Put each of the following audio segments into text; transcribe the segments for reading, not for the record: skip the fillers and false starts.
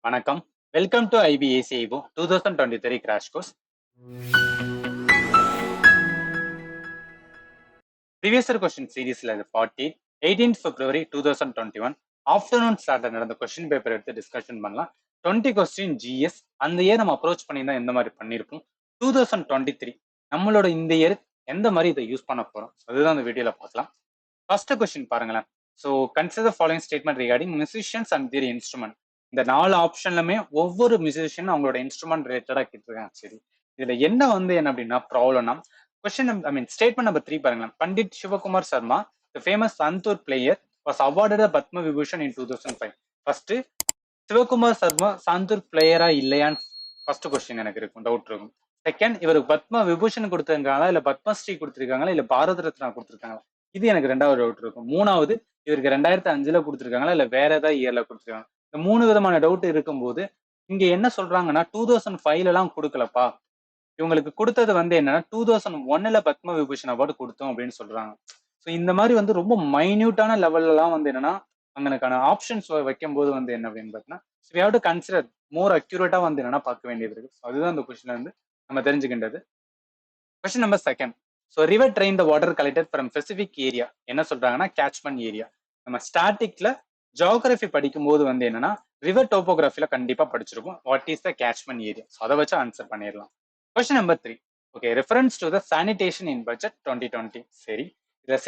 வணக்கம். Welcome to IBACIBO 2023 crash course. Previous year question சீரீஸ்ல இது 40 18th February 2021 ஆஃப்டர்நூன் ஸ்டார்ட்ல நடந்த கொஸ்டின் பேப்பர் எடுத்து டிஸ்கஷன் பண்ணலாம். 20 கொஸ்டின் ஜிஎஸ் அந்த இயர் நம்ம அப்ரோச் பண்ணியிருந்தா எந்த மாதிரி பண்ணியிருப்போம். 2023 நம்மளோட இந்த இயர் எந்த மாதிரி இதை யூஸ் பண்ண போறோம் அதுதான் அந்த வீடியோல பார்க்கலாம். ஃபர்ஸ்ட் கொஸ்டின் பாருங்களேன். So consider following statement regarding musicians and their instrument. இந்த 4 ஆப்ஷன்லுமே ஒவ்வொரு மியூசிஷியன் அவங்களோட இன்ஸ்ட்ருமெண்ட் ரிலேட்டடா கேட்டிருக்காங்க. சரி, இதுல என்ன அப்படின்னா ப்ராப்ளம்னா ஸ்டேட்மெண்ட் நம்பர் 3 பாருங்களேன். Pandit Shivkumar Sharma, the famous santoor player, was awarded a Padma Vibhushan in 2005. First Shivkumar Sharma santoor பிளேயரா இல்லையான்னு ஃபர்ஸ்ட் கொஸ்டின் எனக்கு இருக்கும், டவுட் இருக்கும். செகண்ட், இவருக்கு பத்ம விபூஷன் கொடுத்திருக்காங்களா இல்ல பத்மஸ்ரீ கொடுத்திருக்காங்களா இல்ல பாரத ரத்னா கொடுத்திருக்காங்களா, இது எனக்கு ரெண்டாவது டவுட் இருக்கும். மூணாவது, இவருக்கு 2005 கொடுத்திருக்காங்களா இல்ல வேற ஏதாவது இயர்ல கொடுத்திருக்காங்க. இந்த 3 விதமான டவுட் இருக்கும்போது இங்க என்ன சொல்றாங்கன்னா 2005 எல்லாம் கொடுக்கலப்பா, இவங்களுக்கு கொடுத்தது என்னன்னா 2001ல பத்ம விபூஷன் அவார்டு கொடுத்தோம் அப்படின்னு சொல்றாங்க. ஸோ இந்த மாதிரி ரொம்ப மைன்யூட்டான லெவல்ல எல்லாம் என்னன்னா அங்கனக்கான ஆப்ஷன்ஸ் வைக்கும் போது என்ன அப்படின்னு பார்த்தீங்கன்னா we have to consider more அக்யூரேட்டா என்னன்னா பார்க்க வேண்டியது இருக்கு. அதுதான் இந்த கொஸ்டின்ல நம்ம தெரிஞ்சுக்கின்றது. Question number second. So river drain the water collected from specific area, என்ன சொல்றாங்கன்னா கேட்ச்மெண்ட் ஏரியா. நம்ம ஸ்டாட்டிக்ல ஜியோகிராஃபி படிக்கும் போது என்னன்னா ரிவர் டோபோகிராஃபில கண்டிப்பா படிச்சிருக்கும் what is the catchment area. So அதை வச்சு ஆன்சர் பண்ணிடலாம். Question number 3. Okay, reference to the sanitation in budget 2020. சரி, the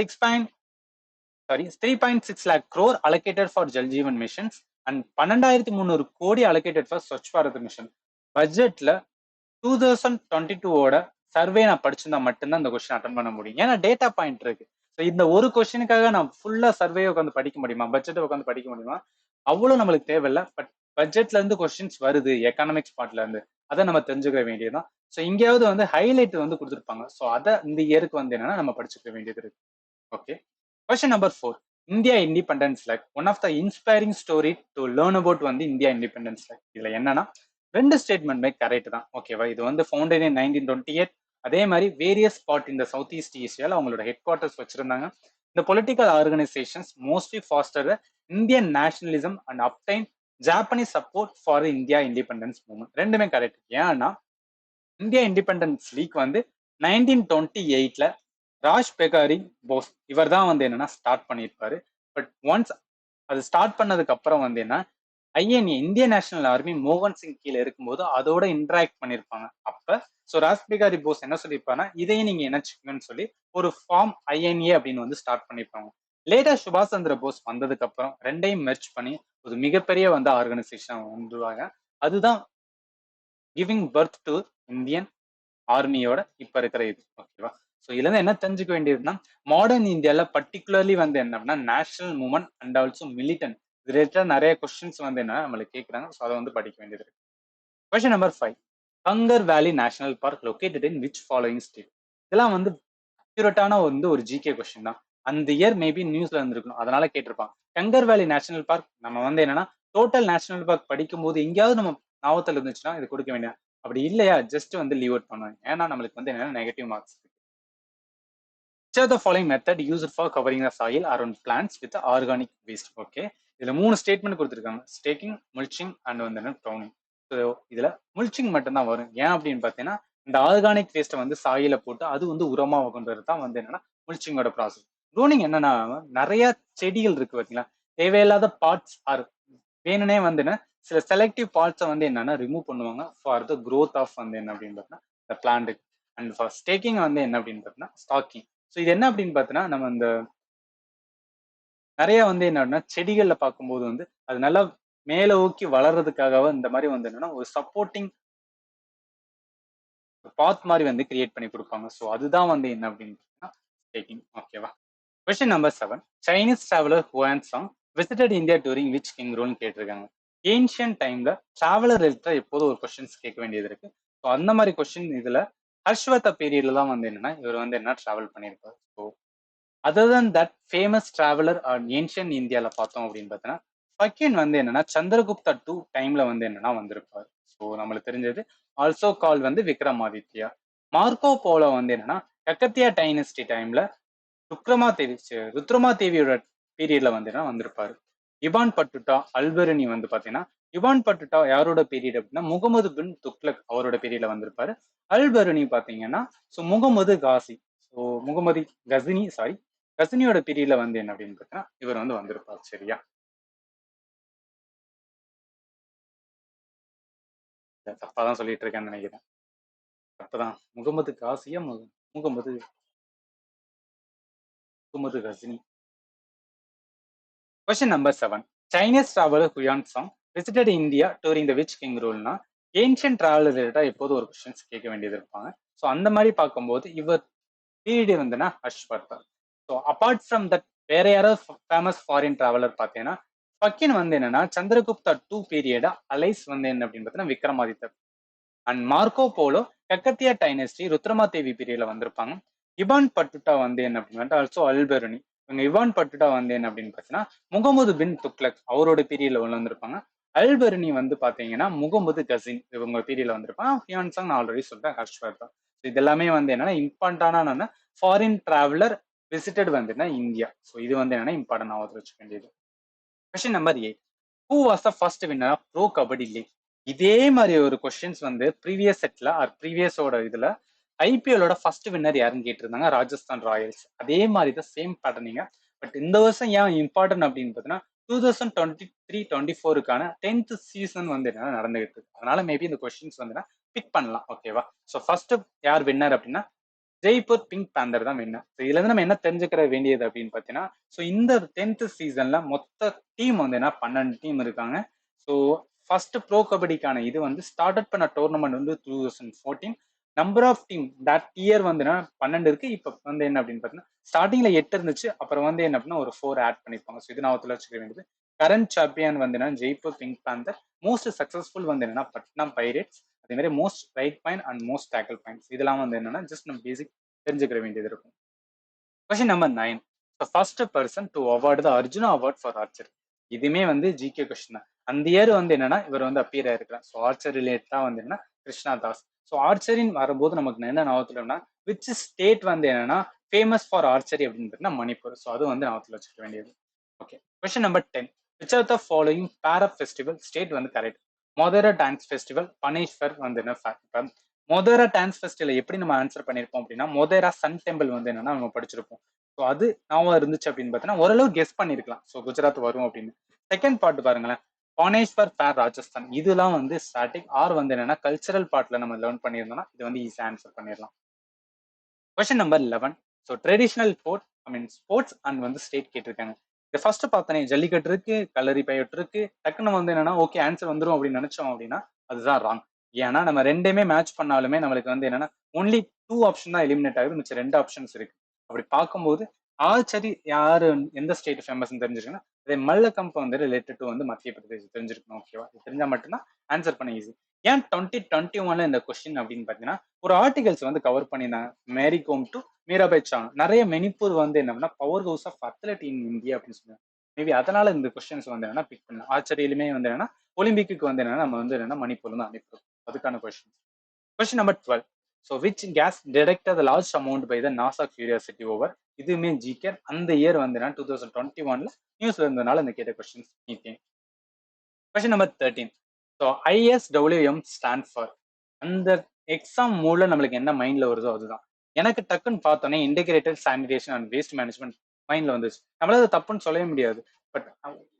3.6 lakh crore allocated for Jal Jeevan missions and 12,300 கோடி allocated for Swachh Bharat mission. பட்ஜெட்ல 2022ஓட survey நான் படிச்சிருந்தா மட்டும்தான் இந்த கொஸ்டின் அட்டன் பண்ண முடியும். ஏன்னா டேட்டா பாயிண்ட் இருக்கு. ஸோ இந்த ஒரு கொஸ்டினுக்காக நான் ஃபுல்லா சர்வே உட்காந்து படிக்க முடியுமா, பட்ஜெட்டை உட்காந்து படிக்க முடியுமா, அவ்வளவு நம்மளுக்கு தேவையில்லை. பட் பட்ஜெட்ல இருந்து கொஸ்டின்ஸ் வருது எக்கனாமிக்ஸ் பார்ட்ல இருந்து, அதை நம்ம தெரிஞ்சுக்க வேண்டியதுதான். ஸோ இங்கேயாவது ஹைலைட் கொடுத்துருப்பாங்க. ஸோ அதை இந்த இயருக்கு என்னன்னா நம்ம படிச்சுக்க வேண்டியது இருக்கு. Okay, question number 4. India independence like one of the inspiring story to learn about India independence like. இதுல என்னன்னா ரெண்டு ஸ்டேட்மெண்ட்மே கரெக்ட் தான். ஓகேவா, இது ஃபவுண்டட் இன் 1928. அதே மாதிரி வேரியஸ் ஸ்பாட் இந்த சவுத் ஈஸ்ட் ஏசியால அவங்களோட ஹெட் குவார்டர்ஸ் வச்சிருந்தாங்க. இந்த political organisations mostly foster Indian nationalism and obtain Japanese support for India independence movement. ரெண்டுமே கரெக்ட். ஏன்னா இந்தியா இண்டிபெண்டன்ஸ் லீக் 1928ல ராஜ் பெகாரி போஸ் இவர் தான் என்னன்னா ஸ்டார்ட் பண்ணியிருப்பாரு. பட் ஒன்ஸ் அது ஸ்டார்ட் பண்ணதுக்கு அப்புறம் என்ன ஐஎன்ஏ இந்தியன் நேஷனல் ஆர்மி மோகன் சிங் கீழே இருக்கும்போது அதோட இன்டராக்ட் பண்ணியிருப்பாங்க. அப்ப ஸோ ராஜ் பெகாரி போஸ் என்ன சொல்லியிருப்பாருன்னா இதையும் நீங்க இணைச்சிக்கணும்னு சொல்லி ஒரு ஃபார்ம் ஐஎன்ஏ அப்படின்னு ஸ்டார்ட் பண்ணியிருப்பாங்க. லேட்டா சுபாஷ் சந்திர போஸ் வந்ததுக்கு அப்புறம் ரெண்டையும் மெர்ச் பண்ணி ஒரு மிகப்பெரிய ஆர்கனைசேஷன் வந்துருவாங்க. அதுதான் கிவிங் பர்த் டு இந்தியன் ஆர்மியோட இப்ப இருக்கிற இது. ஓகேவா, ஸோ இதுல இருந்து என்ன தெரிஞ்சுக்க வேண்டியதுன்னா மாடர்ன் இந்தியால பர்டிகுலர்லி என்ன அப்படின்னா national movement and also militant ரிலேட்டடா நிறைய கொஸ்டின்ஸ் என்ன நம்மளுக்கு கேட்கறாங்க. ஸோ அதை படிக்க வேண்டியது இருக்கு. Question number 5. Kangar valley national park located in which following state. இதெல்லாம் அக்யூரேட்டான ஒரு ஜிகே கொஸ்டின் தான். அந்த இயர் மேபி நியூஸ்ல இருந்திருக்கணும், அதனால கேட்டிருப்பாங்க. கங்கர் வேலி நேஷனல் பார்க் நம்ம என்னன்னா டோட்டல் நேஷனல் பார்க் படிக்கும் போது எங்கேயாவது நம்ம ஞாபகத்தில் இருந்துச்சுன்னா இது கொடுக்க வேண்டிய, அப்படி இல்லையா ஜஸ்ட் லீவ் அவுட் பண்ணுவாங்க. ஏன்னா நம்மளுக்கு என்னன்னா negative marks. Which of the following method used for covering the soil around plants with organic waste? Okay, இதுல 3 ஸ்டேட்மெண்ட் கொடுத்துருக்காங்க. Staking, mulching and browning. So இதுல முல்ச்சிங் மட்டும்தான் வரும். ஏன் அப்படின்னு பார்த்தீங்கன்னா இந்த ஆர்கானிக் வேஸ்ட்டை சாயில போட்டு அது உரமா கொண்டுறது தான் என்னன்னா முல்ச்சிங்கோட ப்ராசஸ். ப்ரூனிங் என்னன்னா நிறைய செடிகள் இருக்கு பார்த்தீங்களா, தேவையில்லாத பார்ட்ஸ் ஆர் வேணுனே சில செலக்டிவ் பார்ட்ஸை என்னன்னா ரிமூவ் பண்ணுவாங்க ஃபார் த க்ரோத் ஆஃப் என்ன அப்படின்னு பார்த்தீங்கன்னா பிளான்ட். அண்ட் ஃபார் ஸ்டேக்கிங் என்ன அப்படின்னு பார்த்தீங்கன்னா ஸ்டாக்கிங். ஸோ இது என்ன அப்படின்னு பார்த்தீங்கன்னா நம்ம இந்த நிறைய என்னன்னா செடிகள்ல பார்க்கும்போது அது நல்லா மேல ஊக்கி வளர்றதுக்காக இந்த மாதிரி என்னன்னா ஒரு சப்போர்ட்டிங் பாத் மாதிரி கிரியேட் பண்ணி கொடுப்பாங்க. ஸோ அதுதான் என்ன அப்படின்னு பார்த்தீங்கன்னா ஸ்டேக்கிங். ஓகேவா, question number 7. Chinese traveller Hiuen Tsang visited India during which king ரூல்னு கேட்டிருக்காங்க. ஏன்ஷியன் டைம்ல டிராவலர் ரிலேட்டடா எப்போதும் ஒரு கொஸ்டின்ஸ் கேட்க வேண்டியது இருக்கு. ஸோ அந்த மாதிரி கொஸ்டின் இதுல ஹர்ஷ்வர்தா பீரியட்ல தான் என்னன்னா இவர் என்ன டிராவல் பண்ணியிருப்பாரு. So other than that famous traveller ancient இந்தியால பார்த்தோம் அப்படின்னு பார்த்தீங்கன்னா செகண்ட் என்னன்னா சந்திரகுப்தா 2 டைம்ல என்னன்னா வந்திருப்பாரு. ஸோ நம்மளுக்கு தெரிஞ்சது also call Vikramaditya. Marco polo என்னன்னா கக்கத்தியா டைனஸ்டி டைம்ல ருத்ரமா தேவியோட பீரியட்ல வந்திருப்பாரு. இவான் பட்டுட்டா அல்பெரினி பாத்தீங்கன்னா இவான் பட்டுட்டா யாரோட பீரியட் அப்படின்னா முகமது பின் துக்ளக் அவரோட பீரியட்ல வந்திருப்பாரு. அல்பருனி பாத்தீங்கன்னா ஸோ முகமது காசி, ஸோ முகமது கசினியோட பீரியட்ல வந்து என்ன அப்படின்னு பார்த்தீங்கன்னா இவர் வந்து வந்திருப்பார். சரியா? தப்பாதான் சொல்லிட்டு இருக்கேன்னு நினைக்கிறேன். தப்புதான். முகமது காசியா Muhammad Muhammad Ghazni. Question number 7. Chinese traveler Huyan Song visited India during the which king rule னா ஏன்ஷியன்ட் டிராவலர் ரிலேட்டடா எப்போது ஒரு கொஸ்டின்ஸ் கேட்க வேண்டியது இருப்பாங்க. ஸோ அந்த மாதிரி பார்க்கும்போது இவர் பீரியட் வந்துன்னா Harshvardhan. So apart from that வேற யாராவது ஃபேமஸ் ஃபாரின் டிராவலர் பார்த்தீங்கன்னா பக்கின் வந்து என்னன்னா சந்திரகுப்தா 2 பீரியடா அலைஸ் வந்து என்ன அப்படின்னு பார்த்தீங்கன்னா விக்ரமாதித்தர். And Marco polo கக்கத்தியா dynasty Rudrama தேவி பீரியட்ல வந்திருப்பாங்க. இபான் பட்டுட்டா வந்து என்ன அப்படின்னு ஆல்சோ அல்பெருனி. இவங்க இவான் பட்டுட்டா வந்து என்ன அப்படின்னு பார்த்தீங்கன்னா முகமது பின் துக்ளக் அவரோட பீரியட்ல உள்ள வந்திருப்பாங்க. அல்பெருனி வந்து பாத்தீங்கன்னா முகமது கசின் இவங்க பீரியட்ல வந்திருப்பாங்க. ஹியான்சாங் நான் ஆல்ரெடி சொல்லிட்டேன், ஹர்ஷ்வர்தா. இது எல்லாமே வந்து என்னன்னா இம்பார்ட்டன்டான ஃபாரின் டிராவலர் விசிட்டட் வந்து இந்தியா. ஸோ இது வந்து என்னன்னா இம்பார்ட்டன் ஆகுது வச்சுக்க வேண்டியது. Question number 8. Who was the first winner of bro kabaddi League? இதே மாதிரி ஒரு கொஸ்டின்ஸ் வந்து ப்ரீவியஸ் செட்ல ஆர் ப்ரீவியஸோட இதுல ஐபிஎல்லோட ஃபர்ஸ்ட் வின்னர் யாருன்னு கேட்டிருந்தாங்க, ராஜஸ்தான் ராயல்ஸ். அதே மாதிரி தான் சேம் பேட்டர்னிங்க. பட் இந்த வருஷம் ஏன் இம்பார்ட்டன்ட் அப்படின்னு பார்த்தீங்கன்னா 2023-24க்கான 10th சீசன் வந்து என்ன நடந்துகிட்டு இருக்கு. அதனால மேபி இந்த கொஸ்டின்ஸ் வந்து பிக் பண்ணலாம். ஓகேவா? ஸோ ஃபர்ஸ்ட் யார் வின்னர் அப்படின்னா ஜெய்ப்பூர் பிங்க் பேந்தர் தான் வின்னர். இதுல இருந்து நம்ம என்ன தெரிஞ்சுக்கிற வேண்டியது அப்படின்னு பாத்தீங்கன்னா ஸோ இந்த 10th சீசன்ல மொத்த டீம் வந்து என்ன 12 டீம் இருக்காங்க. ஸோ ஃபர்ஸ்ட் ப்ரோ கபடிக்கான இது வந்து ஸ்டார்ட் பண்ண டோர்னமெண்ட் வந்து 2014. Number of team that year வந்து 12 இருக்கு. இப்போ வந்து என்ன அப்படின்னு பாத்தீங்கன்னா ஸ்டார்டிங்ல 8 இருந்துச்சு, அப்புறம் வந்து என்ன அப்படின்னா ஒரு 4 ஆட் பண்ணிருப்பாங்க. ஸோ இது நான் வச்சுக்க வேண்டியது. கரண்ட் சாம்பியன் வந்து என்ன Jaipur pink panther. Most successful வந்து என்னன்னா பட்னா பைரேட்ஸ். அதே மாதிரி most right point and most tackle points இதெல்லாம் வந்து என்னன்னா ஜஸ்ட் நம்ம பேசிக் தெரிஞ்சுக்கிற வேண்டியது இருக்கும். Question number 9. First person to award the Arjuna award for Archer. இதுமே வந்து ஜிகே கொஸ்டின் தான். அந்த இயர் வந்து என்னன்னா இவர் வந்து அப்பியர் ஆயிருக்கிறார். ஸோ ஆர்ச்சர் ரிலேட்டடா வந்து என்னன்னா கிருஷ்ணா தாஸ். ஸோ ஆர்ச்சரின்னு வரும்போது நமக்கு என்ன ஞாபகத்துலன்னா விச் ஸ்டேட் வந்து என்னன்னா ஃபேமஸ் ஃபார் ஆர்ச்சரி அப்படின்னு பார்த்தீங்கன்னா மணிப்பூர். ஸோ அது வந்து ஞாபகத்தில் வச்சுக்க வேண்டியது. Okay. Question number 10. Which are the following pair festival state வந்து correct? Modhera dance festival, Baneshwar வந்து என்ன மொதரா டான்ஸ் ஃபெஸ்டிவல் எப்படி நம்ம ஆன்சர் பண்ணிருப்போம் அப்படின்னா மொதரா சன் டெம்பிள் வந்து என்னன்னா நம்ம படிச்சிருப்போம். ஸோ அது ஞாபகம் இருந்துச்சு அப்படின்னு பார்த்தீங்கன்னா ஓரளவு கெஸ் பண்ணிருக்கலாம். ஸோ குஜராத் வரும் அப்படின்னு. செகண்ட் பார்ட் பாருங்களேன், பானேஸ்வர் ஃபேர் ராஜஸ்தான். இதெல்லாம் வந்து ஸ்டாட்டிக் ஆர் வந்து என்னன்னா கல்ச்சரல் பார்ட்ல நம்ம லேர்ன் பண்ணியிருந்தோம்னா இது வந்து ஈஸியா ஆன்சர் பண்ணிடலாம். Question number 11. So traditional sports and வந்து ஸ்டேட் கேட்டிருக்காங்க. இந்த ஃபர்ஸ்ட் பார்த்தனே ஜல்லிக்கட்டு இருக்கு, கல்லறி பையட் இருக்கு. டக்குன்னு வந்து என்னன்னா ஓகே ஆன்சர் வந்துடும் அப்படின்னு நினைச்சோம் அப்படின்னா அதுதான் ராங். ஏன்னா நம்ம ரெண்டுமே மேட்ச் பண்ணாலுமே நம்மளுக்கு வந்து என்னன்னா ஒன்லி 2 ஆப்ஷன் தான் எலிமினேட் ஆகுது, மிச்சம் 2 ஆப்ஷன்ஸ் இருக்கு. அப்படி பார்க்கும்போது ஆர்ச்சரி யாரு எந்த ஸ்டேட் ஃபேமஸ் தெரிஞ்சிருக்குன்னா அதே மல்லக்கம்ப் வந்து ரிலேட்டட் டு வந்து மத்திய பிரதேசம் தெரிஞ்சிருக்கணும். ஓகேவா? இது தெரிஞ்சா மட்டும்தான் ஆன்சர் பண்ண ஈஸி. ஏன் 2021ல இந்த கொஸ்டின் அப்படின்னு பாத்தீங்கன்னா ஒரு ஆர்டிகல்ஸ் வந்து கவர் பண்ணியிருந்தாங்க. மேரி கோம் டு மீராபாய் சானு. நிறைய மணிப்பூர் வந்து என்னன்னா power house of athlete in India அப்படின்னு சொல்லுவாங்க. மேபி அதனால இந்த கொஸ்டின்ஸ் வந்து என்னன்னா பிக் பண்ணலாம். ஆர்ச்சரியிலுமே வந்து என்னன்னா ஒலிம்பிக்கு வந்து என்னன்னா நம்ம வந்து என்னன்னா மணிப்பூர் தான் அனுப்பிடுவோம். அதுக்கான question. Question number 12. So which gas detected the large amount by the NASA Curiosity rover? இதுவுமே ஜிகே. அந்த இயர் வந்து 2021ல நியூஸ்ல இருந்ததுனால இந்த கேட்ட questions methane. Question number 13. So ISWM stand for அந்த எக்ஸாம் மூலம் நம்மளுக்கு என்ன மைண்ட்ல வருதோ அதுதான். எனக்கு டக்குன்னு பார்த்தோன்னே integrated sanitation and waste management மைண்ட்ல வந்துச்சு. நம்மளால அது தப்புன்னு சொல்லவே முடியாது. பட்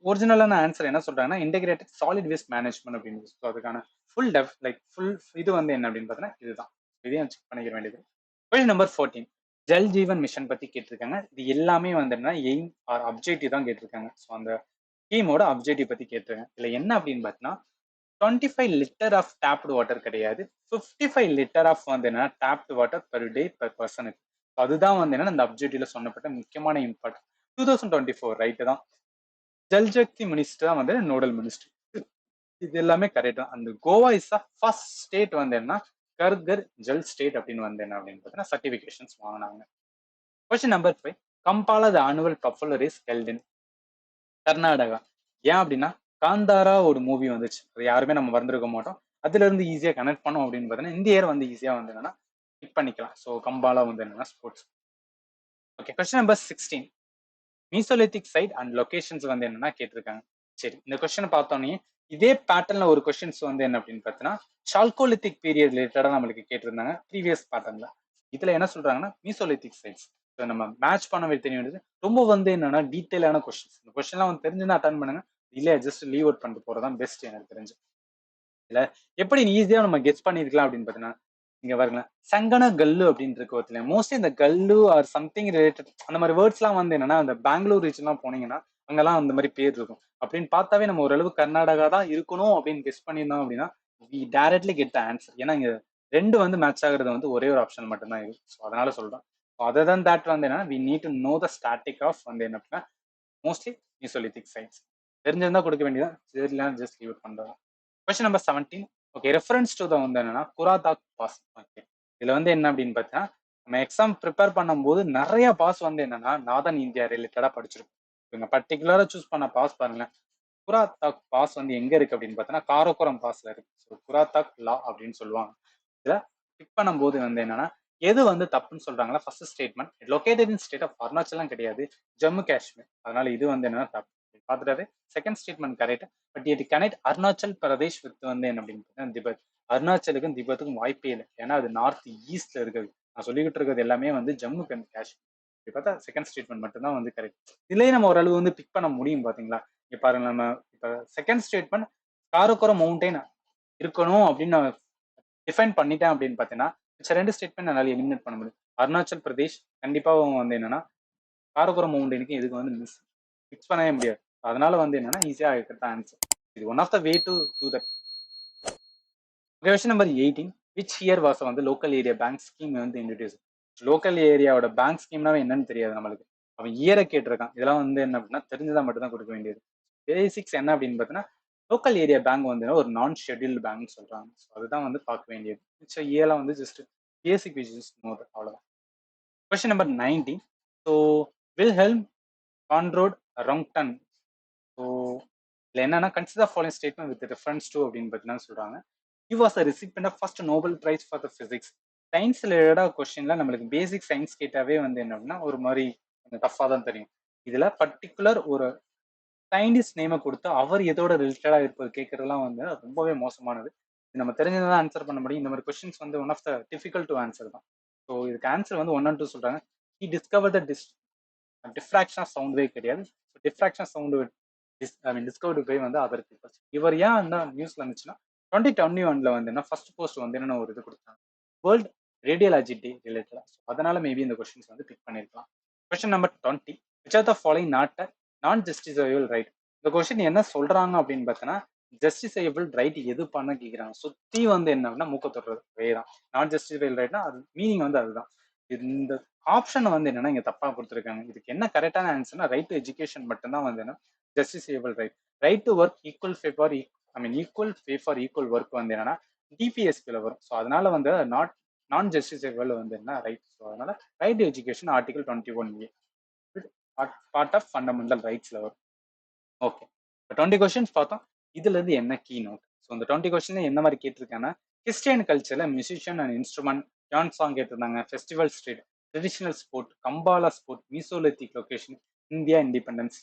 ஒரிஜினலான ஆன்சர் என்ன சொல்றாங்கன்னா இன்டெகிரேட்டட் சாலிட் வேஸ்ட் மேனேஜ்மெண்ட் அப்படின்னு. ஸோ அதுக்கான ஃபுல் இது வந்து என்ன அப்படின்னு பார்த்தீங்கன்னா இதுதான். இதையும் செக் பண்ணிக்க வேண்டியது. Question number 14. Jal Jeevan mission பத்தி கேட்டிருக்காங்க. இது எல்லாமே வந்து என்ன எய்ம் ஆர் அப்ஜெக்டிவ் தான் கேட்டிருக்காங்க. ஸோ அந்த டீமோட அப்ஜெக்டிவ் பத்தி கேட்டிருக்காங்க. இதுல என்ன அப்படின்னு பார்த்தீங்கன்னா 25 லிட்டர் ஆஃப் டேப்டு வாட்டர் கிடையாது, 55 லிட்டர் ஆஃப் வந்து என்ன taped water per day per பர்சனுக்கு. அதுதான் வந்து என்ன இந்த அப்ஜெக்டிவ்ல சொன்னப்பட்ட முக்கியமான இம்பார்ட். 2024 ரைட்டு தான். ஜல்சக்தி மினிஸ்டர் தான் வந்து நோடல் மினிஸ்டர். இது எல்லாமே கரெக்ட் தான். அந்த கோவா இஸ் ஃபர்ஸ்ட் ஸ்டேட் வந்து என்ன கர்கர் ஜல் ஸ்டேட் அப்படின்னு வந்து என்ன அப்படின்னு பார்த்தீங்கன்னா சர்டிபிகேஷன்ஸ் வாங்கினாங்க. Question number 5. Kambala the annual buffalo race held in Karnataka. ஏன் அப்படின்னா காந்தாரா ஒரு மூவி வந்துச்சு, அது யாருமே நம்ம மறந்துருக்க மாட்டோம். அதுல இருந்து ஈஸியா கனெக்ட் பண்ணோம் அப்படின்னு பார்த்தீங்கன்னா இந்த இயர் வந்து ஈஸியா வந்து என்னன்னா பிக் பண்ணிக்கலாம். ஸோ கம்பாலா வந்து என்னன்னா sports. Okay. Question number 16. Mesolithic site and locations வந்து என்னன்னா கேட்டிருக்காங்க. சரி, இந்த கொஸ்டின் பார்த்தோன்னே இதே பேட்டர்ன்ல ஒரு கொஸ்டின்ஸ் வந்து என்ன அப்படின்னு பார்த்தீங்கன்னா சால்கோலித்திக் பீரியட் ரிலேட்டடா நம்மளுக்கு கேட்டிருந்தாங்க ப்ரீவியஸ் பேட்டர்ன்ல. இதுல என்ன சொல்றாங்கன்னா மீசோலித்திக் சைட்ஸ். நம்ம மேட்ச் பண்ணவே தெரிய வேண்டியது ரொம்ப வந்து என்னன்னா டீட்டெயிலான கொஸ்டின்ஸ். இந்த கொஸ்டின்லாம் வந்து தெரிஞ்சுன்னா அட்டன் பண்ணுங்க, இல்லையா ஜஸ்ட் லீவ் அவுட் பண்ணிட்டு போறதான் பெஸ்ட் எனக்கு தெரிஞ்சு. இல்ல எப்படி ஈஸியா நம்ம கெஸ் பண்ணிருக்கலாம் அப்படின்னு பாத்தீங்கன்னா இங்க பாருங்களேன், சங்கன கல்லு அப்படின்னு இருக்கு ஒருத்தல. மோஸ்ட்லி இந்த கல்லு ஆர் சம்திங் ரிலேட்டட் அந்த மாதிரி வேர்ட்ஸ் எல்லாம் வந்து என்னன்னா அந்த பெங்களூர் ரீஜன் எல்லாம் போனீங்கன்னா அங்கெல்லாம் அந்த மாதிரி பேர் இருக்கும். அப்படின்னு பார்த்தாவே நம்ம ஓரளவு கர்நாடகா தான் இருக்கணும் அப்படின்னு கெஸ் பண்ணியிருந்தோம் அப்படின்னா we directly get the answer. ஏன்னா இங்க ரெண்டு வந்து மேட்ச் ஆகுறது வந்து ஒரே ஒரு ஆப்ஷன் மட்டும்தான் இருக்கு. ஸோ அதனால சொல்றேன். அதர் தன் தட் வந்து என்ன we need to know the static of வந்து என்ன அப்படின்னா மோஸ்ட்லி மீசோலித்திக் சைட்ஸ். தெரிஞ்சிருந்தா கொடுக்க வேண்டியதான், தெரியல ஜஸ்ட் லீவ் இட் பண்றோம். Question number 17. Okay, reference to the வந்து என்னன்னா குராதாக் பாஸ். ஓகே, இதுல வந்து என்ன அப்படின்னு பார்த்தீங்கன்னா நம்ம எக்ஸாம் ப்ரிப்பேர் பண்ணும்போது நிறைய பாஸ் வந்து என்னன்னா நார்தன் இந்தியா ரிலேட்டடா படிச்சிருக்கோம். இவங்க பர்டிகுலரா சூஸ் பண்ண பாஸ் பாருங்களேன். குராதாக் பாஸ் வந்து எங்க இருக்கு அப்படின்னு பார்த்தீங்கன்னா காரக்கோரம் பாஸ்ல இருக்கு. ஸோ குராதாக் லா அப்படின்னு சொல்லுவாங்க. இதுல பிக் பண்ணும்போது வந்து என்னன்னா எது வந்து தப்புன்னு சொல்றாங்களா first statement located in state of Arunachalam கிடையாது, ஜம்மு காஷ்மீர். அதனால இது வந்து என்னன்னா தப்பு. பார்த்துட்டாவே செகண்ட் ஸ்டேட்மெண்ட் கரெக்ட். பட் இது கனெக்ட் அருணாச்சல் பிரதேஷ் வித் வந்து என்ன அப்படின்னு பார்த்தீங்கன்னா திபெத். அருணாச்சலுக்கும் திபெத்துக்கும் வாய்ப்பே இல்லை, ஏன்னா அது நார்த் ஈஸ்ட்ல இருக்குது. நான் சொல்லிக்கிட்டு இருக்கிறது எல்லாமே வந்து ஜம்மு அண்ட் காஷ்மீர். இப்படி பார்த்தா செகண்ட் ஸ்டேட்மெண்ட் மட்டும்தான் வந்து கரெக்ட். இதுலயே நம்ம ஓரளவு வந்து பிக் பண்ண முடியும் பாத்தீங்களா. இப்ப பாருங்க, நம்ம இப்ப செகண்ட் ஸ்டேட்மெண்ட் காரக்கோரம் மவுண்டெயின் இருக்கணும் அப்படின்னு நான் டிஃபைன் பண்ணிட்டேன் அப்படின்னு பார்த்தீங்கன்னா மிச்ச ரெண்டு ஸ்டேட்மெண்ட் என்னால் எலிமினேட் பண்ண முடியும். அருணாச்சல் பிரதேஷ் கண்டிப்பா வந்து என்னன்னா காரக்கோரம் மவுண்டனுக்கு இதுக்கு வந்து ஃபிக்ஸ் பண்ணவே முடியாது. அதனால வந்து என்னன்னா ஈஸியா இருக்கிறது ஆன்சர். இது one of the way to do that. Question number 18. Which year was வந்து லோக்கல் ஏரியா பேங்க் ஸ்கீம் வந்து இன்ட்ரடியூஸ். லோக்கல் ஏரியாவோட பேங்க் ஸ்கீம்னா என்னன்னு தெரியாது நம்மளுக்கு. அவன் இயரை கேட்டிருக்கான். இதெல்லாம் வந்து என்ன அப்படின்னா தெரிஞ்சதா மட்டும் தான் கொடுக்க வேண்டியது. பேசிக்ஸ் என்ன அப்படின்னு பார்த்தீங்கன்னா லோக்கல் ஏரியா பேங்க் வந்து ஒரு நான் ஷெட்யூல்டு பேங்க் சொல்றாங்க. ஸோ அதுதான் வந்து பார்க்க வேண்டியது. மிச்ச இயர்லாம் வந்து ஜஸ்ட் பேசிக் விஷயஸ் நோட் அவ்வளோதான். Question number 19. So Wilhelm Conrad Roentgen. So இதுல என்னன்னா consider following statement with reference to அப்படின்னு பார்த்தீங்கன்னா சொல்றாங்க he was a recipient of first Nobel Prize for the physics. Science ரிலேட்டடாக கொஸ்டின்ல நம்மளுக்கு பேசிக் சயின்ஸ் கேட்டாவே வந்து என்ன அப்படின்னா ஒரு மாதிரி கொஞ்சம் டஃபாக தான் தெரியும். இதுல பர்டிகுலர் ஒரு சயின்டிஸ்ட் நேமை கொடுத்து அவர் எதோட ரிலேட்டடா இருப்பது கேட்கறதுலாம் வந்து ரொம்பவே மோசமானது. இது நம்ம தெரிஞ்சதான் ஆன்சர் பண்ண முடியும். இந்த மாதிரி கொஸ்டின்ஸ் வந்து one of the difficult to answer தான். ஸோ இதுக்கு ஆன்சர் வந்து 1 and 2 சொல்றாங்க. He discover the diffraction of sound wave கிடையாது. டிஃப்ராக்ஷன் சவுண்ட் டிஸ்கவர்டு பை வந்து அதர் பீப்பிள்ஸ். இவர் ஏன் அந்த நியூஸ்ல இருந்துச்சுன்னா 2021 வந்து என்ன ஃபர்ஸ்ட் போஸ்ட் வந்து என்ன ஒரு இது கொடுத்தாங்க வேர்ல்ட் ரேடியாலஜி டே ரிலேட்டடா. அதனால மேபி இந்த கொஸ்டின்ஸ் வந்து பிக் பண்ணிருக்கலாம். Question number 20. Which are the following not நான் ஜஸ்டிஃபைபிள் ரைட். இந்த கொஸ்டின் என்ன சொல்றாங்க அப்படின்னு பார்த்தோன்னா ஜஸ்டிஃபைபிள் ரைட் எது பண்ண கேட்குறாங்க. சுத்தி வந்து என்ன மூக்க தொடுறது வேதான். நான் ஜஸ்டிஃபைபிள் ரைட்னா அது மீனிங் வந்து அதுதான். இந்த ஆப்ஷன் வந்து என்னன்னா இங்க தப்பா கொடுத்துருக்காங்க. இதுக்கு என்ன கரெக்டான ஆன்சர்னா ரைட் டு எஜுகேஷன் மட்டும்தான் வந்து என்ன justifiable right. Right to work equal pay for equal pay for equal work வந்து என்னன்னா டிபிஎஸ்பியில் வரும். ஸோ அதனால வந்து நான் ஜஸ்டிஃபைபிள் வந்து என்ன ரைட். ஸோ அதனால right to education article 21A part of fundamental ரைட்ஸ்ல வரும். ஓகே, 20 கொஸ்டின்ஸ் பார்த்தோம். இதுல இருந்து என்ன கீ நோட். ஸோ இந்த 20 கொஸ்டின்ல என்ன மாதிரி கேட்டிருக்காங்கன்னா கிறிஸ்டியன் கல்ச்சர்ல மியூசிஷியன் அண்ட் இன்ஸ்ட்ருமெண்ட் ஜான் சாங் கேட்டிருந்தாங்க. Festival street, traditional sport, Kambala sport, Mesolithic location, India independence.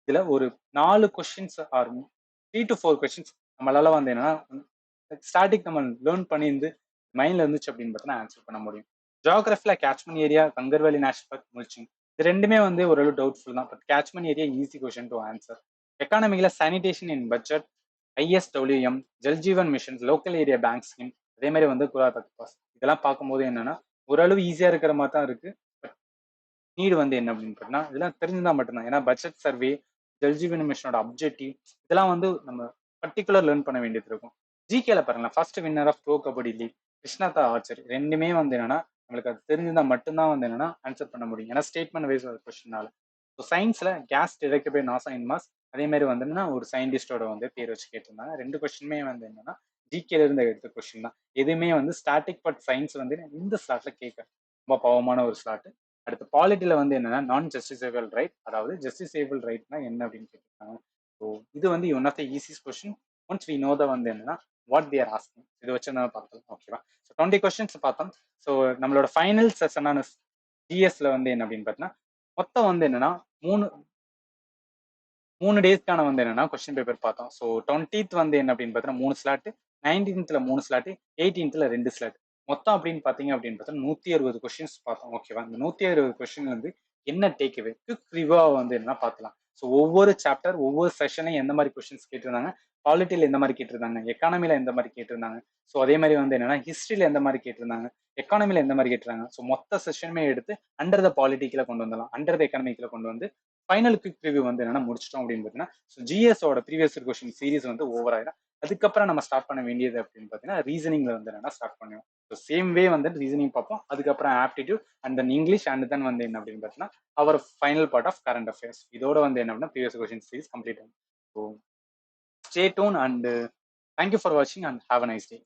இதுல ஒரு 4 கொஸ்டின்ஸ் ஆர் 3 to 4 கொஸ்டின்ஸ் நம்மளால வந்து என்னன்னா ஸ்டாட்டிக் நம்ம லேர்ன் பண்ணியிருந்து மைண்ட்ல இருந்துச்சு அப்படின்னு பார்த்தீங்கன்னா ஆன்சர் பண்ண முடியும். ஜியோகிராஃபில catchment area, Kanger Valley national park, mulching இது ரெண்டுமே வந்து ஓரளவு டவுட்ஃபுல் தான். But catchment area easy question to answer. எக்கானமிக்ல sanitation in budget, ISWM, Jal Jeevan mission, local area bank scheme, அதே மாதிரி வந்து குராதக் பாஸ். இதெல்லாம் பார்க்கும்போது என்னன்னா ஓரளவு ஈஸியா இருக்கிற மாதிரி தான் இருக்கு. பட் நீடு வந்து என்ன அப்படின்னு பார்த்தீங்கன்னா இதெல்லாம் தெரிஞ்சுதான் மட்டும்தான். ஏன்னா பட்ஜெட் சர்வே, ஜல்ஜீவன் மிஷனோட அப்ஜெக்டிவ் இதெல்லாம் வந்து நம்ம பர்டிகுலர் லேர்ன் பண்ண வேண்டியது இருக்கும். ஜிகேல பாருங்களேன், first winner of bro kabaddi league கிருஷ்ணதா ஆர்ச்சரி. ரெண்டுமே வந்து என்னன்னா நம்மளுக்கு அது தெரிஞ்சுதா மட்டும்தான் வந்து என்னன்னா ஆன்சர் பண்ண முடியும். ஏன்னா ஸ்டேட்மெண்ட் வைஸ் கொஸ்டினால. ஸோ சயின்ஸ்ல கேஸ் டிரெக்ட் பை நாசா இன்மாஸ் அதே மாதிரி வந்து ஒரு சயின்டிஸ்டோட வந்து பேர் வச்சு கேட்டிருந்தாங்க. ரெண்டு கொஸ்டினுமே வந்து என்னன்னா ஜிகேல இருந்து எடுத்த கொஸ்டின் தான். எதுவுமே வந்து ஸ்டாட்டிக் பட் சயின்ஸ் வந்து இந்த ஸ்லாட்ல கேட்க ரொம்ப பாவமான ஒரு ஸ்லாட். அடுத்து பாலிட்டியில வந்து என்னன்னா நான் ஜஸ்டிசேபிள் ரைட், அதாவது ஜஸ்டிசேபிள் ரைட்னா என்ன அப்படின்னு கேட்டிருக்காங்க. ஸோ இது வந்து one of the easiest question. Once we know the வந்து என்னன்னா வாட் தேர் ஆஸ்கிங். இதை வச்சு நம்ம பார்க்கலாம். ஓகேவா. ஸோ 20 கொஸ்டின்ஸ் பார்த்தோம். ஸோ நம்மளோட ஃபைனல் செஷனான ஜிஎஸ்ல வந்து என்ன அப்படின்னு பார்த்தீங்கன்னா மொத்தம் வந்து என்னன்னா 3 3 டேஸ்க்கான வந்து என்னன்னா கொஸ்டின் பேப்பர் பார்த்தோம். ஸோ 20th வந்து என்ன அப்படின்னு பார்த்தீங்கன்னா 3 slot, 19th 3 slot, 18th 2 slot. மொத்தம் அப்படின்னு பார்த்தீங்க அப்படின்னு பார்த்தா 160 கொஸ்டின்ஸ் பார்த்தோம். ஓகேவா? இந்த 160 கொஸ்டின் வந்து என்ன டேக் அவே குவிக் ரிவ்யூவா வந்து என்ன பார்க்கலாம். ஸோ ஒவ்வொரு சாப்டர் ஒவ்வொரு செஷனையும் எந்த மாதிரி கொஸ்டின்ஸ் கேட்டிருந்தாங்க, பாலிட்டியில் எந்த மாதிரி கேட்டிருந்தாங்க, எக்கானமில எந்த மாதிரி கேட்டிருந்தாங்க, ஸோ அதே மாதிரி வந்து என்னன்னா ஹிஸ்ட்ரியில எந்த மாதிரி கேட்டிருந்தாங்க, எக்கானமில எந்த மாதிரி கேட்டிருந்தாங்க. ஸோ மொத்த செஷனுமே எடுத்து அண்டர் த பாலிட்டிக்கில கொண்டு வந்துடலாம், அண்டர் த எக்கனாமிக்கில் கொண்டு வந்து ஃபைனல் குவிக் ரிவ்யூ வந்து என்னன்னா முடிச்சிட்டோம் அப்படின்னு பார்த்தீங்கன்னா, ஸோ ஜிஎஸோட ப்ரீவியஸ் கொஸ்டின் சீரிஸ் வந்து ஓவர் ஆயிடும். அதுக்கப்புறம் நம்ம ஸ்டார்ட் பண்ண வேண்டியது அப்படின்னு பார்த்தீங்கன்னா ரீசனிங்ல வந்து என்னன்னா ஸ்டார்ட் பண்ணுவோம். ஸோ சேம் வே வந்து ரீசனிங் பார்ப்போம். அதுக்கப்புறம் aptitude and then English and then வந்து என்ன அப்படின்னு பார்த்தீங்கன்னா our final part of current affairs. இதோட வந்து என்ன அப்படின்னா ப்ரீவியஸ் கொஸ்டின் சீரிஸ் கம்ப்ளீட் ஆகும். So stay tuned and thank you for வாட்சிங் and have a nice day.